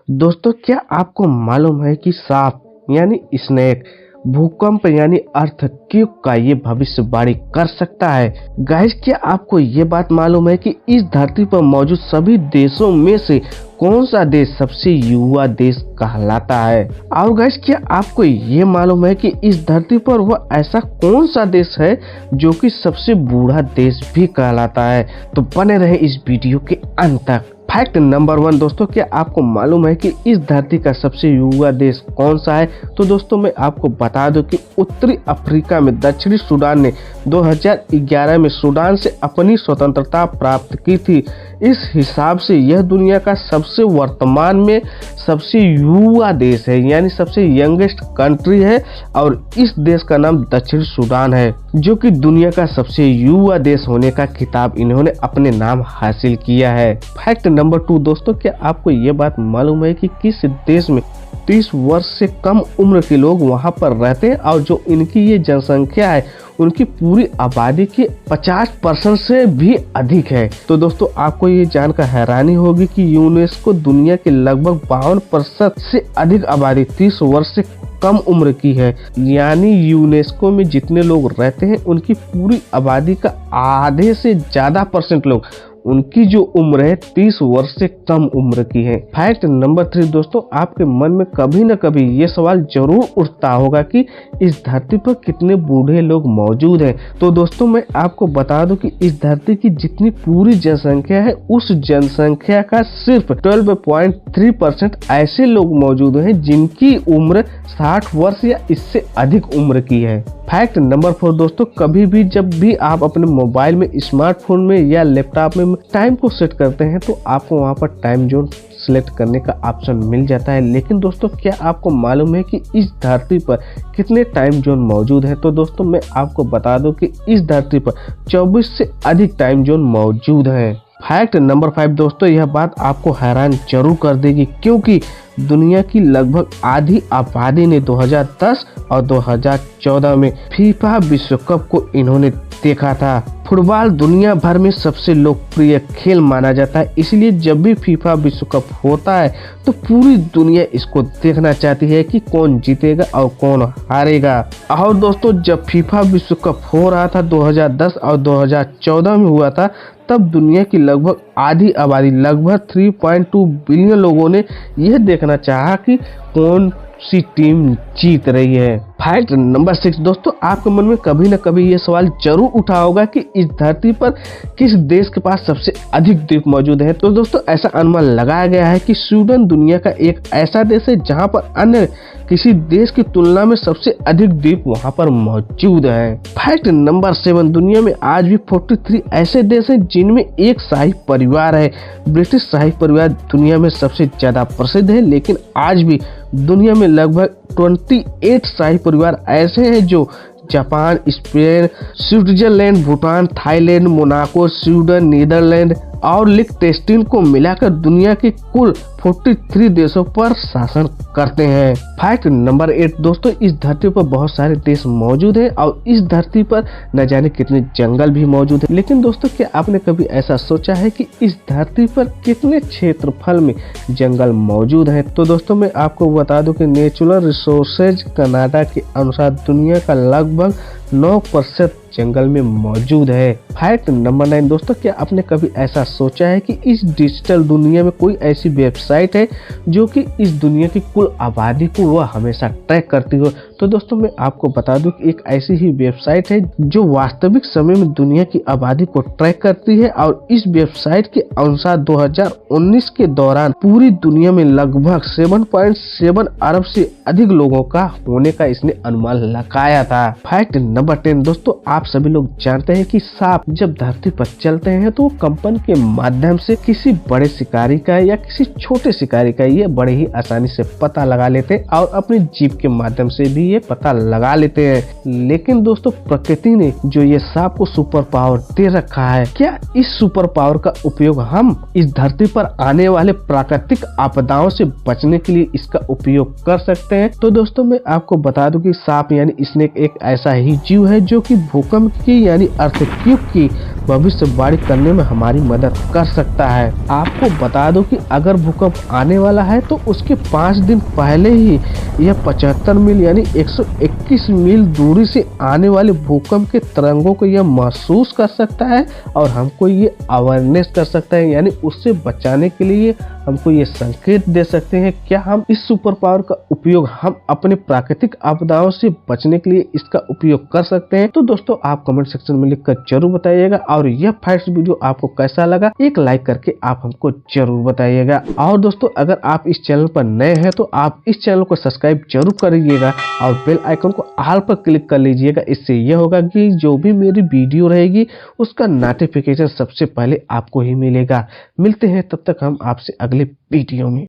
दोस्तों, क्या आपको मालूम है कि सांप यानी स्नेक भूकंप यानी अर्थक्वेक का ये भविष्यवाणी कर सकता है। गाइस, क्या आपको ये बात मालूम है कि इस धरती पर मौजूद सभी देशों में से कौन सा देश सबसे युवा देश कहलाता है? और गाइस, क्या आपको ये मालूम है कि इस धरती पर वह ऐसा कौन सा देश है जो कि सबसे बूढ़ा देश भी कहलाता है? तो बने रहे इस वीडियो के अंत तक। फैक्ट नंबर 1 दोस्तों, क्या आपको मालूम है कि इस धरती का सबसे युवा देश कौन सा है? तो दोस्तों, मैं आपको बता दूं कि उत्तरी अफ्रीका में दक्षिणी सूडान ने 2011 में सूडान से अपनी स्वतंत्रता प्राप्त की थी। इस हिसाब से यह दुनिया का सबसे वर्तमान में सबसे युवा देश है, यानी सबसे यंगेस्ट कंट्री है। और इस देश का नाम दक्षिण सूडान है, जो कि दुनिया का सबसे युवा देश होने का खिताब इन्होंने अपने नाम हासिल किया है। फैक्ट नंबर 2 दोस्तों, क्या आपको ये बात मालूम है कि किस देश में 30 वर्ष से कम उम्र के लोग वहां पर रहते हैं और जो इनकी ये जनसंख्या है उनकी पूरी आबादी के 50% से भी अधिक है? तो दोस्तों, आपको ये जानकर हैरानी होगी कि यूनेस्को दुनिया के लगभग 52% से अधिक आबादी 30 वर्ष से कम उम्र की है। यानी यूनेस्को में जितने लोग रहते हैं उनकी पूरी आबादी का आधे से ज्यादा परसेंट लोग उनकी जो उम्र है 30 वर्ष से कम उम्र की है। फैक्ट नंबर 3 दोस्तों, आपके मन में कभी न कभी ये सवाल जरूर उठता होगा कि इस धरती पर कितने बूढ़े लोग मौजूद हैं। तो दोस्तों, मैं आपको बता दूं कि इस धरती की जितनी पूरी जनसंख्या है उस जनसंख्या का सिर्फ 12.3% ऐसे लोग मौजूद हैं जिनकी उम्र 60 वर्ष या इससे अधिक उम्र की है। फैक्ट नंबर 4 दोस्तों, कभी भी जब भी आप अपने मोबाइल में, स्मार्टफोन में या लैपटॉप में टाइम को सेट करते हैं तो आपको वहां पर टाइम जोन सिलेक्ट करने का ऑप्शन मिल जाता है। लेकिन दोस्तों, क्या आपको मालूम है कि इस धरती पर कितने टाइम जोन मौजूद है? तो दोस्तों, मैं आपको बता दूं कि इस धरती पर 24 से अधिक टाइम जोन मौजूद हैं। फैक्ट नंबर 5 दोस्तों, यह बात आपको हैरान जरूर कर देगी क्योंकि दुनिया की लगभग आधी आबादी ने 2010 और 2014 में फीफा विश्व कप को इन्होंने देखा था। फुटबॉल दुनिया भर में सबसे लोकप्रिय खेल माना जाता है, इसलिए जब भी फीफा विश्व कप होता है तो पूरी दुनिया इसको देखना चाहती है कि कौन जीतेगा और कौन हारेगा। और दोस्तों, जब फीफा विश्व कप हो रहा था 2010 और 2014 में हुआ था, तब दुनिया की लगभग आधी आबादी, लगभग 3.2 बिलियन लोगों ने यह देखना चाहा कि कौन सी टीम जीत रही है। फैक्ट नंबर 6 दोस्तों, आपके मन में कभी न कभी ये सवाल जरूर उठा होगा कि इस धरती पर किस देश के पास सबसे अधिक द्वीप मौजूद है? तो दोस्तों, ऐसा अनुमान लगाया गया है कि स्वीडन दुनिया का एक ऐसा देश है जहां पर अन्य किसी देश की तुलना में सबसे अधिक द्वीप वहां पर मौजूद है। फैक्ट नंबर 7, दुनिया में आज भी 43 ऐसे देश हैं जिनमें एक शाही परिवार है। ब्रिटिश शाही परिवार दुनिया में सबसे ज्यादा प्रसिद्ध है, लेकिन आज भी दुनिया में लगभग 28 शाही परिवार ऐसे हैं जो Japan, Spain, Switzerland, Bhutan, Thailand, Monaco, Sweden, Netherland और लिechtenstein को मिलाकर दुनिया के कुल 43 देशों पर शासन करते हैं। फैक्ट नंबर 8 दोस्तों, इस धरती पर बहुत सारे देश मौजूद हैं और इस धरती पर न जाने कितने जंगल भी मौजूद हैं। लेकिन दोस्तों, क्या आपने कभी ऐसा सोचा है कि इस धरती पर कितने क्षेत्रफल में जंगल मौजूद हैं? तो दोस्तों, मैं आपको बता दूं कि नेचुरल रिसोर्सेज कनाडा के अनुसार दुनिया का लगभग 9% जंगल में मौजूद है। फैक्ट नंबर 9 दोस्तों, क्या आपने कभी ऐसा सोचा है कि इस डिजिटल दुनिया में कोई ऐसी वेबसाइट है जो कि इस दुनिया की कुल आबादी को वह हमेशा ट्रैक करती हो? तो दोस्तों, मैं आपको बता दूं कि एक ऐसी ही वेबसाइट है जो वास्तविक समय में दुनिया की आबादी को ट्रैक करती है और इस वेबसाइट के अनुसार 2019 के दौरान पूरी दुनिया में लगभग 7.7 अरब से अधिक लोगों का होने का इसने अनुमान लगाया था। फैक्ट नंबर 10 दोस्तों, आप सभी लोग जानते हैं कि सांप जब धरती पर चलते हैं तो कंपन के माध्यम से किसी बड़े शिकारी का या किसी छोटे शिकारी का ये बड़े ही आसानी से पता लगा लेते हैं और अपनी जीभ के माध्यम से भी ये पता लगा लेते हैं। लेकिन दोस्तों, प्रकृति ने जो ये सांप को सुपर पावर दे रखा है, क्या इस सुपर पावर का उपयोग हम इस धरती पर आने वाले प्राकृतिक आपदाओं से बचने के लिए इसका उपयोग कर सकते हैं? तो दोस्तों, मैं आपको बता दूं कि सांप यानी स्नेक एक ऐसा ही जीव है जो कि भूकंप की यानी अर्थक्वेक की भविष्यवाणी करने में हमारी मदद कर सकता है। आपको बता दो कि अगर भूकंप आने वाला है तो उसके 5 दिन पहले ही यह 75 मील यानी 121 मील दूरी से आने वाले भूकंप के तरंगों को यह महसूस कर सकता है और हमको ये अवेयरनेस कर सकता है, यानी उससे बचाने के लिए हमको ये संकेत दे सकते हैं। क्या हम इस सुपर पावर का उपयोग हम अपने प्राकृतिक आपदाओं से बचने के लिए इसका उपयोग कर सकते हैं? तो दोस्तों आप कमेंट सेक्शन में लिखकर जरूर बताइएगा और यह फैक्ट्स वीडियो आपको कैसा लगा एक लाइक करके आप हमको जरूर बताइएगा। और दोस्तों अगर आप इस चैनल पर नए हैं तो आप इस चैनल को सब्सक्राइब जरूर करिएगा और बेल आइकन को ऑल पर क्लिक कर लीजिएगा। इससे यह होगा कि जो भी मेरी वीडियो रहेगी उसका नोटिफिकेशन सबसे पहले आपको ही मिलेगा। मिलते हैं तब तक हम आपसे अगले वीडियो में।